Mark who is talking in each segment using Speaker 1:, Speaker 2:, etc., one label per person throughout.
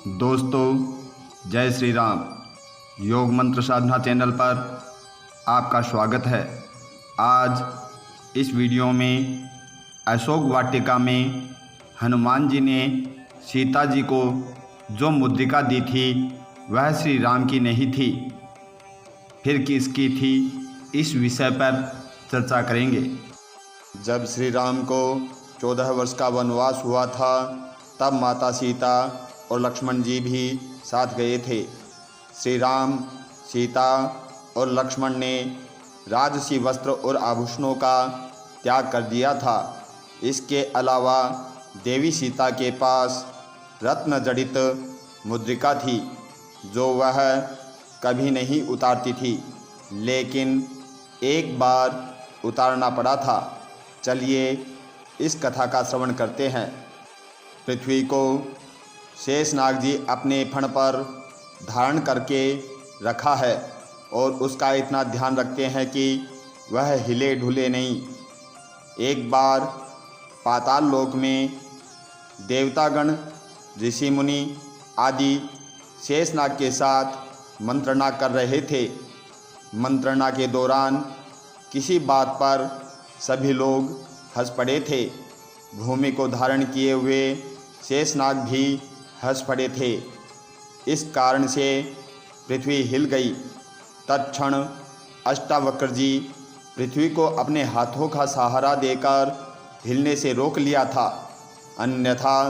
Speaker 1: दोस्तों, जय श्री राम। योग मंत्र साधना चैनल पर आपका स्वागत है। आज इस वीडियो में अशोक वाटिका में हनुमान जी ने सीता जी को जो मुद्रिका दी थी वह श्री राम की नहीं थी, फिर किसकी थी, इस विषय पर चर्चा करेंगे। जब श्री राम को 14 वर्ष का वनवास हुआ था तब माता सीता और लक्ष्मण जी भी साथ गए थे। श्री राम, सीता और लक्ष्मण ने राजसी वस्त्र और आभूषणों का त्याग कर दिया था। इसके अलावा देवी सीता के पास रत्न जड़ित मुद्रिका थी जो वह कभी नहीं उतारती थी, लेकिन एक बार उतारना पड़ा था। चलिए इस कथा का श्रवण करते हैं। पृथ्वी को शेषनाग जी अपने फण पर धारण करके रखा है और उसका इतना ध्यान रखते हैं कि वह हिले ढुले नहीं। एक बार पाताल लोक में देवतागण, ऋषि मुनि आदि शेषनाग के साथ मंत्रणा कर रहे थे। मंत्रणा के दौरान किसी बात पर सभी लोग हंस पड़े थे। भूमि को धारण किए हुए शेषनाग भी हंस पड़े थे। इस कारण से पृथ्वी हिल गई। तत्क्षण अष्टावक्र जी पृथ्वी को अपने हाथों का सहारा देकर हिलने से रोक लिया था, अन्यथा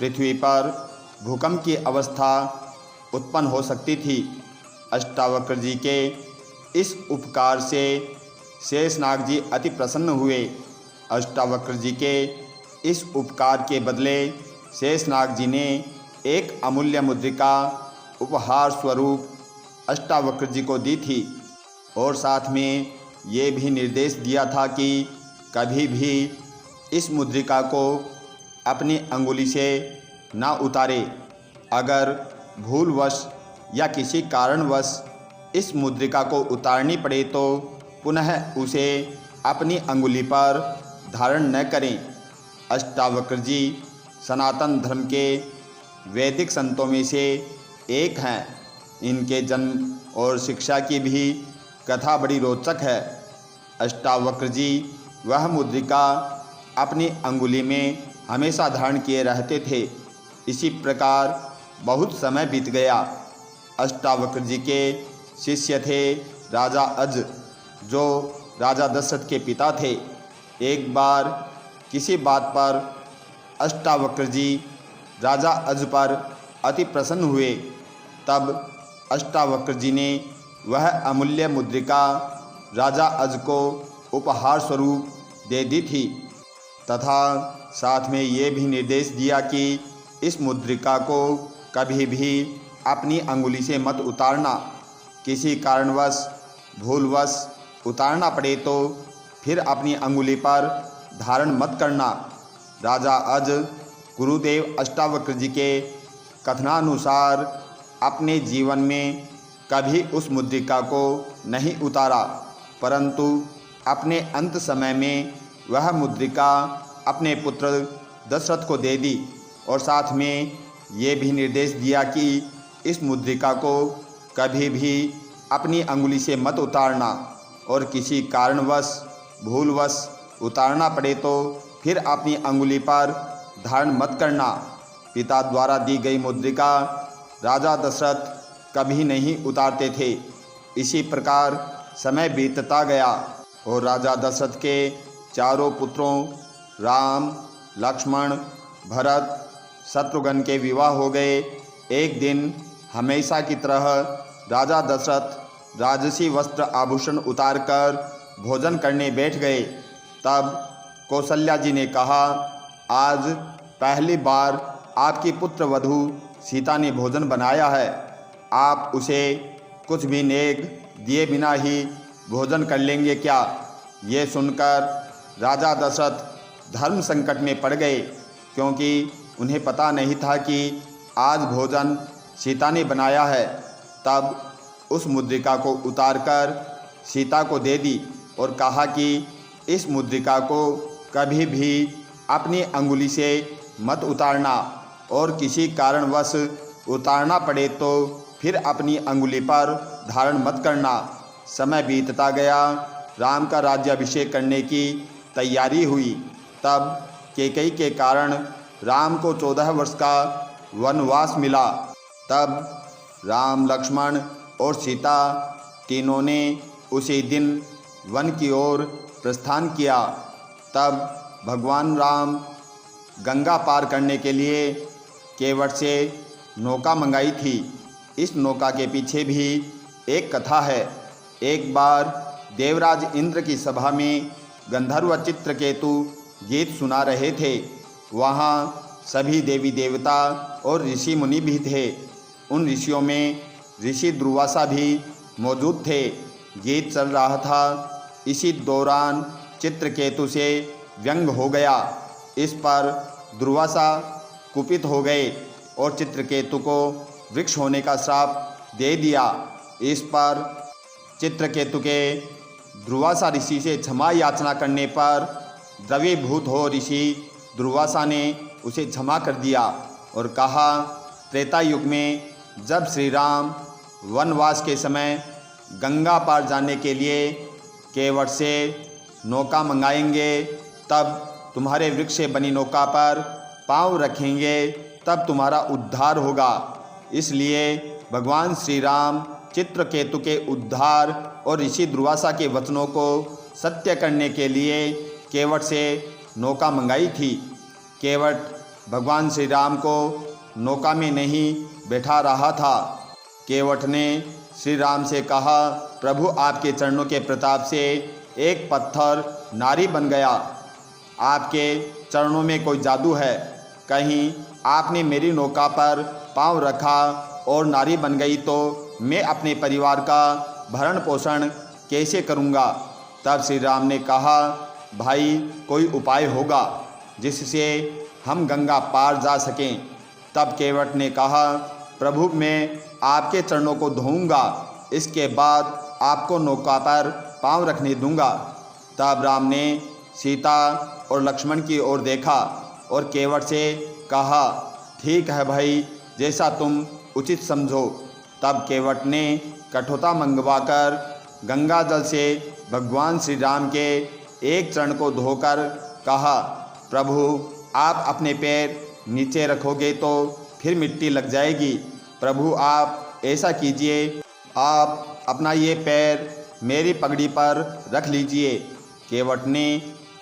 Speaker 1: पृथ्वी पर भूकंप की अवस्था उत्पन्न हो सकती थी। अष्टावक्र जी के इस उपकार से शेषनाग जी अति प्रसन्न हुए। अष्टावक्र जी के इस उपकार के बदले शेषनाग जी ने एक अमूल्य मुद्रिका उपहार स्वरूप अष्टावक्र जी को दी थी और साथ में ये भी निर्देश दिया था कि कभी भी इस मुद्रिका को अपनी अंगुली से ना उतारे। अगर भूलवश या किसी कारणवश इस मुद्रिका को उतारनी पड़े तो पुनः उसे अपनी अंगुली पर धारण न करें। अष्टावक्र जी सनातन धर्म के वैदिक संतों में से एक हैं। इनके जन्म और शिक्षा की भी कथा बड़ी रोचक है। अष्टावक्र जी वह मुद्रिका अपनी अंगुली में हमेशा धारण किए रहते थे। इसी प्रकार बहुत समय बीत गया। अष्टावक्र जी के शिष्य थे राजा अज, जो राजा दशरथ के पिता थे। एक बार किसी बात पर अष्टावक्र जी राजा अज पर अति प्रसन्न हुए। तब अष्टावक्र जी ने वह अमूल्य मुद्रिका राजा अज को उपहार स्वरूप दे दी थी तथा साथ में ये भी निर्देश दिया कि इस मुद्रिका को कभी भी अपनी अंगुली से मत उतारना। किसी कारणवश भूलवश उतारना पड़े तो फिर अपनी अंगुली पर धारण मत करना। राजा अज गुरुदेव अष्टावक्र जी के कथनानुसार अपने जीवन में कभी उस मुद्रिका को नहीं उतारा, परंतु अपने अंत समय में वह मुद्रिका अपने पुत्र दशरथ को दे दी और साथ में ये भी निर्देश दिया कि इस मुद्रिका को कभी भी अपनी अंगुली से मत उतारना और किसी कारणवश भूलवश उतारना पड़े तो फिर अपनी अंगुली पर धारण मत करना। पिता द्वारा दी गई मुद्रिका राजा दशरथ कभी नहीं उतारते थे। इसी प्रकार समय बीतता गया और राजा दशरथ के चारों पुत्रों राम, लक्ष्मण, भरत, शत्रुघ्न के विवाह हो गए। एक दिन हमेशा की तरह राजा दशरथ राजसी वस्त्र आभूषण उतारकर भोजन करने बैठ गए। तब कौशल्या जी ने कहा, आज पहली बार आपकी पुत्र वधू सीता ने भोजन बनाया है, आप उसे कुछ भी नेग दिए बिना ही भोजन कर लेंगे क्या? ये सुनकर राजा दशरथ धर्म संकट में पड़ गए, क्योंकि उन्हें पता नहीं था कि आज भोजन सीता ने बनाया है। तब उस मुद्रिका को उतारकर सीता को दे दी और कहा कि इस मुद्रिका को कभी भी अपनी अंगुली से मत उतारना और किसी कारणवश उतारना पड़े तो फिर अपनी अंगुली पर धारण मत करना। समय बीतता गया, राम का राज्याभिषेक करने की तैयारी हुई। तब कैकेयी के कारण राम को 14 वर्ष का वनवास मिला। तब राम, लक्ष्मण और सीता तीनों ने उसी दिन वन की ओर प्रस्थान किया। तब भगवान राम गंगा पार करने के लिए केवट से नौका मंगाई थी। इस नौका के पीछे भी एक कथा है। एक बार देवराज इंद्र की सभा में गंधर्व चित्रकेतु गीत सुना रहे थे। वहाँ सभी देवी देवता और ऋषि मुनि भी थे। उन ऋषियों में ऋषि दुर्वासा भी मौजूद थे। गीत चल रहा था। इसी दौरान चित्रकेतु से व्यंग हो गया। इस पर दुर्वासा कुपित हो गए और चित्रकेतु को वृक्ष होने का श्राप दे दिया। इस पर चित्रकेतु के दुर्वासा ऋषि से क्षमा याचना करने पर द्रवीभूत हो ऋषि दुर्वासा ने उसे क्षमा कर दिया और कहा, त्रेता युग में जब श्री राम वनवास के समय गंगा पार जाने के लिए केवट से नौका मंगाएंगे, तब तुम्हारे वृक्ष से बनी नौका पर पाँव रखेंगे, तब तुम्हारा उद्धार होगा। इसलिए भगवान श्री राम चित्रकेतु के उद्धार और ऋषि दुर्वासा के वचनों को सत्य करने के लिए केवट से नौका मंगाई थी। केवट भगवान श्री राम को नौका में नहीं बैठा रहा था। केवट ने श्री राम से कहा, प्रभु आपके चरणों के प्रताप से एक पत्थर नारी बन गया। आपके चरणों में कोई जादू है। कहीं आपने मेरी नौका पर पाँव रखा और नारी बन गई तो मैं अपने परिवार का भरण पोषण कैसे करूँगा। तब श्री राम ने कहा, भाई कोई उपाय होगा जिससे हम गंगा पार जा सकें। तब केवट ने कहा, प्रभु मैं आपके चरणों को धोऊंगा, इसके बाद आपको नौका पर पाँव रखने दूंगा। तब राम ने सीता और लक्ष्मण की ओर देखा और केवट से कहा, ठीक है भाई, जैसा तुम उचित समझो। तब केवट ने कठोता मंगवाकर गंगा जल से भगवान श्री राम के एक चरण को धोकर कहा, प्रभु आप अपने पैर नीचे रखोगे तो फिर मिट्टी लग जाएगी। प्रभु आप ऐसा कीजिए, आप अपना ये पैर मेरी पगड़ी पर रख लीजिए। केवट ने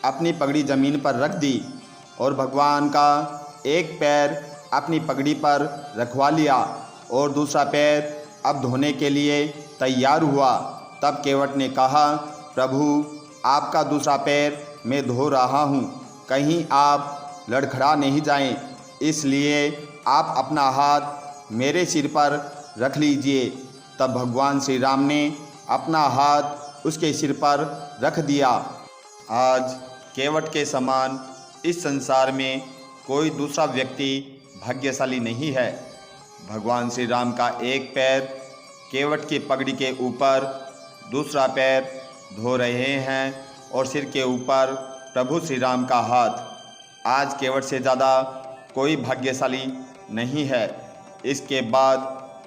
Speaker 1: अपनी पगड़ी जमीन पर रख दी और भगवान का एक पैर अपनी पगड़ी पर रखवा लिया और दूसरा पैर अब धोने के लिए तैयार हुआ। तब केवट ने कहा, प्रभु आपका दूसरा पैर मैं धो रहा हूँ, कहीं आप लड़खड़ा नहीं जाएं, इसलिए आप अपना हाथ मेरे सिर पर रख लीजिए। तब भगवान श्री राम ने अपना हाथ उसके सिर पर रख दिया। आज केवट के समान इस संसार में कोई दूसरा व्यक्ति भाग्यशाली नहीं है। भगवान श्री राम का एक पैर केवट की पगड़ी के ऊपर, दूसरा पैर धो रहे हैं और सिर के ऊपर प्रभु श्री राम का हाथ। आज केवट से ज़्यादा कोई भाग्यशाली नहीं है। इसके बाद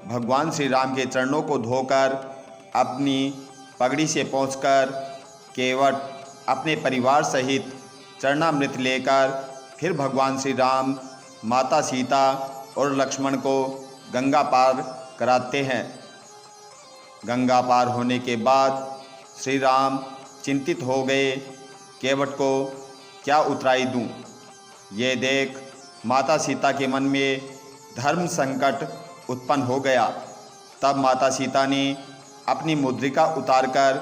Speaker 1: भगवान श्री राम के चरणों को धोकर अपनी पगड़ी से पहुंचकर केवट अपने परिवार सहित चरणामृत लेकर फिर भगवान श्री राम, माता सीता और लक्ष्मण को गंगा पार कराते हैं। गंगा पार होने के बाद श्री राम चिंतित हो गए, केवट को क्या उतराई दूं। ये देख माता सीता के मन में धर्म संकट उत्पन्न हो गया। तब माता सीता ने अपनी मुद्रिका उतारकर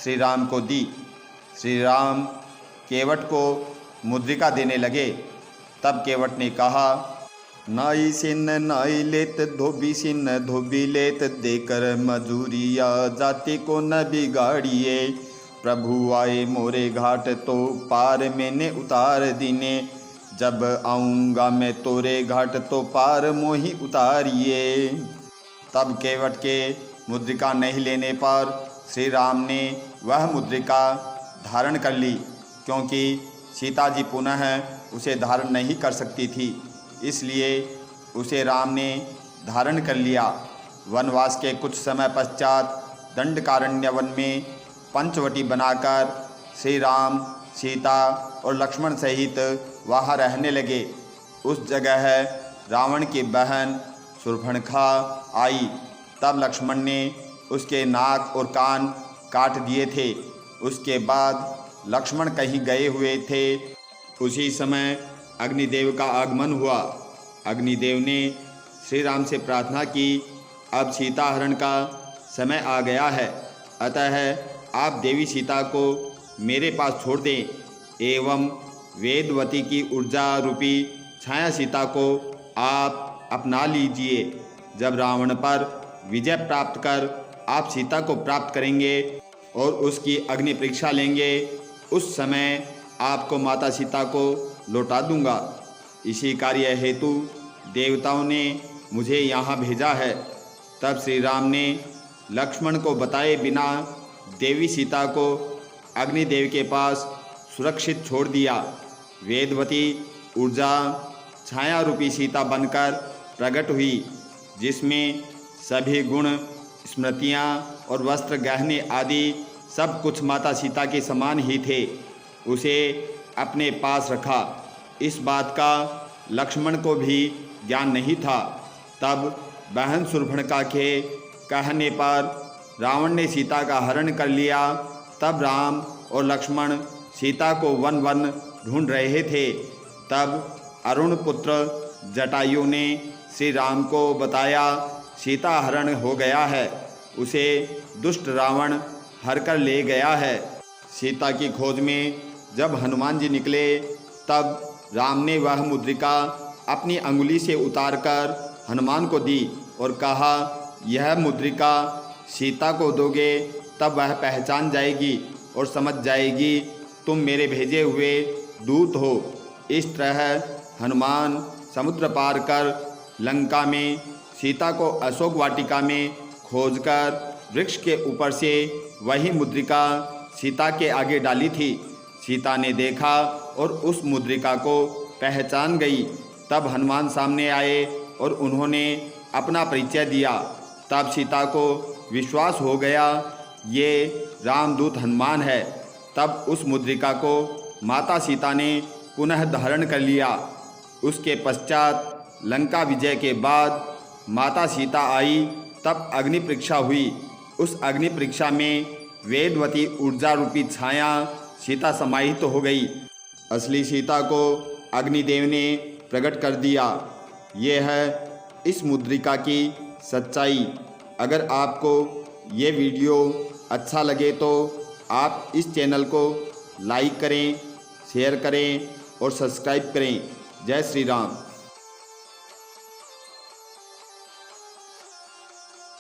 Speaker 1: श्री राम को दी। श्री राम केवट को मुद्रिका देने लगे। तब केवट ने कहा, नाई सिन नाई लेत धोबी सिन धोबी लेत, देकर मजूरिया जाति को न बिगाड़िए। प्रभु आए मोरे घाट तो पार मैंने उतार दीने, जब आऊँगा मैं तोरे घाट तो पार मोही उतारिए। तब केवट के मुद्रिका नहीं लेने पर श्री राम ने वह मुद्रिका धारण कर ली, क्योंकि सीता जी पुनः उसे धारण नहीं कर सकती थी, इसलिए उसे राम ने धारण कर लिया। वनवास के कुछ समय पश्चात दंडकारण्य वन में पंचवटी बनाकर श्री राम, सीता और लक्ष्मण सहित वहाँ रहने लगे। उस जगह रावण की बहन शूर्पणखा आई। तब लक्ष्मण ने उसके नाक और कान काट दिए थे। उसके बाद लक्ष्मण कहीं गए हुए थे। उसी समय अग्निदेव का आगमन हुआ। अग्निदेव ने श्री राम से प्रार्थना की, अब सीता हरण का समय आ गया है, अतः आप देवी सीता को मेरे पास छोड़ दें एवं वेदवती की ऊर्जा रूपी छाया सीता को आप अपना लीजिए। जब रावण पर विजय प्राप्त कर आप सीता को प्राप्त करेंगे और उसकी अग्नि परीक्षा लेंगे, उस समय आपको माता सीता को लौटा दूंगा। इसी कार्य हेतु देवताओं ने मुझे यहाँ भेजा है। तब श्री राम ने लक्ष्मण को बताए बिना देवी सीता को अग्निदेव के पास सुरक्षित छोड़ दिया। वेदवती ऊर्जा छाया रूपी सीता बनकर प्रकट हुई, जिसमें सभी गुण, स्मृतियाँ और वस्त्र गहने आदि सब कुछ माता सीता के समान ही थे। उसे अपने पास रखा। इस बात का लक्ष्मण को भी ज्ञान नहीं था। तब बहन शूर्पणखा के कहने पर रावण ने सीता का हरण कर लिया। तब राम और लक्ष्मण सीता को वन वन ढूंढ रहे थे। तब अरुण पुत्र जटायु ने श्री राम को बताया, सीता हरण हो गया है, उसे दुष्ट रावण हर कर ले गया है। सीता की खोज में जब हनुमान जी निकले, तब राम ने वह मुद्रिका अपनी अंगुली से उतारकर हनुमान को दी और कहा, यह मुद्रिका सीता को दोगे तब वह पहचान जाएगी और समझ जाएगी तुम मेरे भेजे हुए दूत हो। इस तरह हनुमान समुद्र पार कर लंका में सीता को अशोक वाटिका में खोजकर वृक्ष के ऊपर से वही मुद्रिका सीता के आगे डाली थी। सीता ने देखा और उस मुद्रिका को पहचान गई। तब हनुमान सामने आए और उन्होंने अपना परिचय दिया। तब सीता को विश्वास हो गया, ये रामदूत हनुमान है। तब उस मुद्रिका को माता सीता ने पुनः धारण कर लिया। उसके पश्चात लंका विजय के बाद माता सीता आई। तब अग्नि परीक्षा हुई। उस अग्नि परीक्षा में वेदवती ऊर्जा रूपी छाया सीता समाहित हो गई। असली सीता को अग्निदेव ने प्रकट कर दिया। ये है इस मुद्रिका की सच्चाई। अगर आपको ये वीडियो अच्छा लगे तो आप इस चैनल को लाइक करें, शेयर करें और सब्सक्राइब करें। जय श्री राम।